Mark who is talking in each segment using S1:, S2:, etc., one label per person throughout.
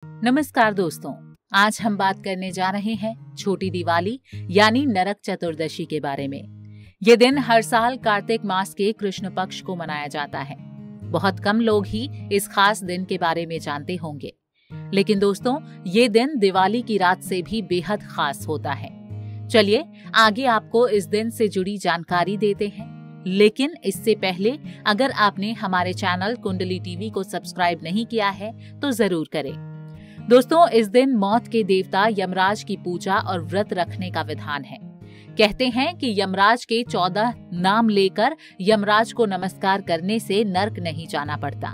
S1: नमस्कार दोस्तों, आज हम बात करने जा रहे हैं छोटी दिवाली यानी नरक चतुर्दशी के बारे में। ये दिन हर साल कार्तिक मास के कृष्ण पक्ष को मनाया जाता है। बहुत कम लोग ही इस खास दिन के बारे में जानते होंगे, लेकिन दोस्तों ये दिन दिवाली की रात से भी बेहद खास होता है। चलिए आगे आपको इस दिन से जुड़ी जानकारी देते हैं, लेकिन इससे पहले अगर आपने हमारे चैनल कुंडली टीवी को सब्सक्राइब नहीं किया है तो जरूर करें। दोस्तों इस दिन मौत के देवता यमराज की पूजा और व्रत रखने का विधान है। कहते हैं कि यमराज के 14 नाम लेकर यमराज को नमस्कार करने से नर्क नहीं जाना पड़ता।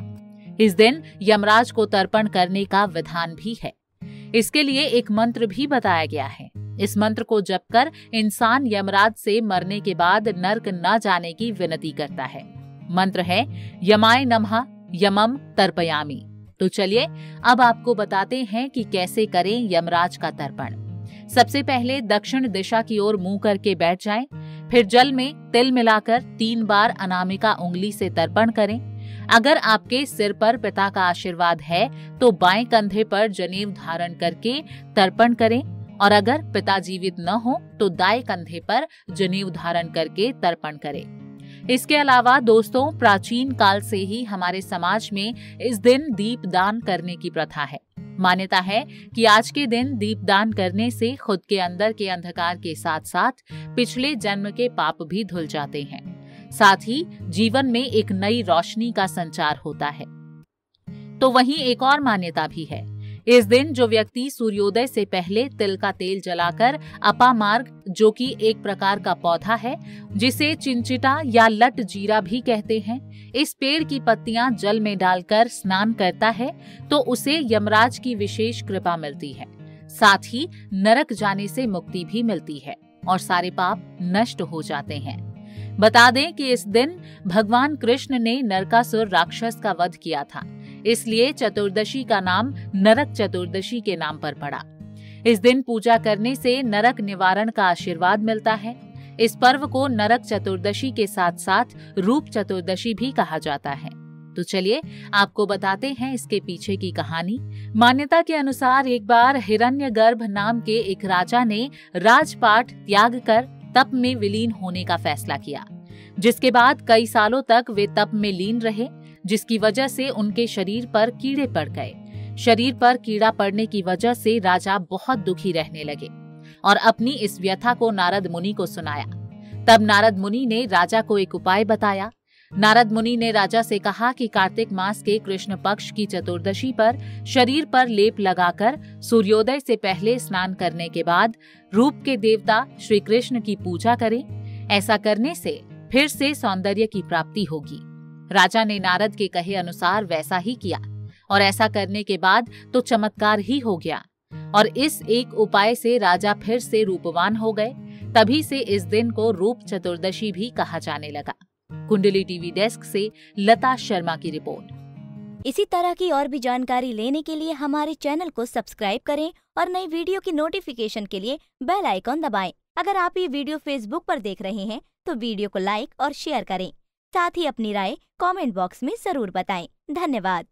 S1: इस दिन यमराज को तर्पण करने का विधान भी है। इसके लिए एक मंत्र भी बताया गया है। इस मंत्र को जपकर इंसान यमराज से मरने के बाद नर्क न जाने की विनती करता है। मंत्र है यमाय नमः यमम तर्पयामि। तो चलिए अब आपको बताते हैं कि कैसे करें यमराज का तर्पण। सबसे पहले दक्षिण दिशा की ओर मुंह करके बैठ जाएं, फिर जल में तिल मिलाकर 3 बार अनामिका उंगली से तर्पण करें। अगर आपके सिर पर पिता का आशीर्वाद है तो बाएं कंधे पर जनेऊ धारण करके तर्पण करें, और अगर पिता जीवित न हो तो दाएं कंधे पर जनेऊ धारण करके तर्पण करें। इसके अलावा दोस्तों प्राचीन काल से ही हमारे समाज में इस दिन दीप दान करने की प्रथा है। मान्यता है कि आज के दिन दीप दान करने से खुद के अंदर के अंधकार के साथ साथ पिछले जन्म के पाप भी धुल जाते हैं। साथ ही जीवन में एक नई रोशनी का संचार होता है। तो वहीं एक और मान्यता भी है। इस दिन जो व्यक्ति सूर्योदय से पहले तिल का तेल जलाकर अपामार्ग, जो कि एक प्रकार का पौधा है जिसे चिंचिटा या लट जीरा भी कहते हैं, इस पेड़ की पत्तियां जल में डालकर स्नान करता है तो उसे यमराज की विशेष कृपा मिलती है। साथ ही नरक जाने से मुक्ति भी मिलती है और सारे पाप नष्ट हो जाते हैं। बता दें कि इस दिन भगवान कृष्ण ने नरकासुर राक्षस का वध किया था, इसलिए चतुर्दशी का नाम नरक चतुर्दशी के नाम पर पड़ा। इस दिन पूजा करने से नरक निवारण का आशीर्वाद मिलता है। इस पर्व को नरक चतुर्दशी के साथ साथ रूप चतुर्दशी भी कहा जाता है। तो चलिए आपको बताते हैं इसके पीछे की कहानी। मान्यता के अनुसार एक बार हिरण्यगर्भ नाम के एक राजा ने राजपाट त्याग कर तप में विलीन होने का फैसला किया, जिसके बाद कई सालों तक वे तप में लीन रहे, जिसकी वजह से उनके शरीर पर कीड़े पड़ गए। शरीर पर कीड़ा पड़ने की वजह से राजा बहुत दुखी रहने लगे और अपनी इस व्यथा को नारद मुनि को सुनाया। तब नारद मुनि ने राजा को एक उपाय बताया। नारद मुनि ने राजा से कहा कि कार्तिक मास के कृष्ण पक्ष की चतुर्दशी पर शरीर पर लेप लगाकर सूर्योदय से पहले स्नान करने के बाद रूप के देवता श्री कृष्ण की पूजा करें। ऐसा करने से फिर से सौंदर्य की प्राप्ति होगी। राजा ने नारद के कहे अनुसार वैसा ही किया और ऐसा करने के बाद तो चमत्कार ही हो गया और इस एक उपाय से राजा फिर से रूपवान हो गए। तभी से इस दिन को रूप चतुर्दशी भी कहा जाने लगा। कुंडली टीवी डेस्क से लता शर्मा की रिपोर्ट।
S2: इसी तरह की और भी जानकारी लेने के लिए हमारे चैनल को सब्सक्राइब करें और नई वीडियो की नोटिफिकेशन के लिए बेल आइकॉन दबाएं। अगर आप ये वीडियो फेसबुक पर देख रहे हैं तो वीडियो को लाइक और शेयर करें। साथ ही अपनी राय कमेंट बॉक्स में जरूर बताएं। धन्यवाद।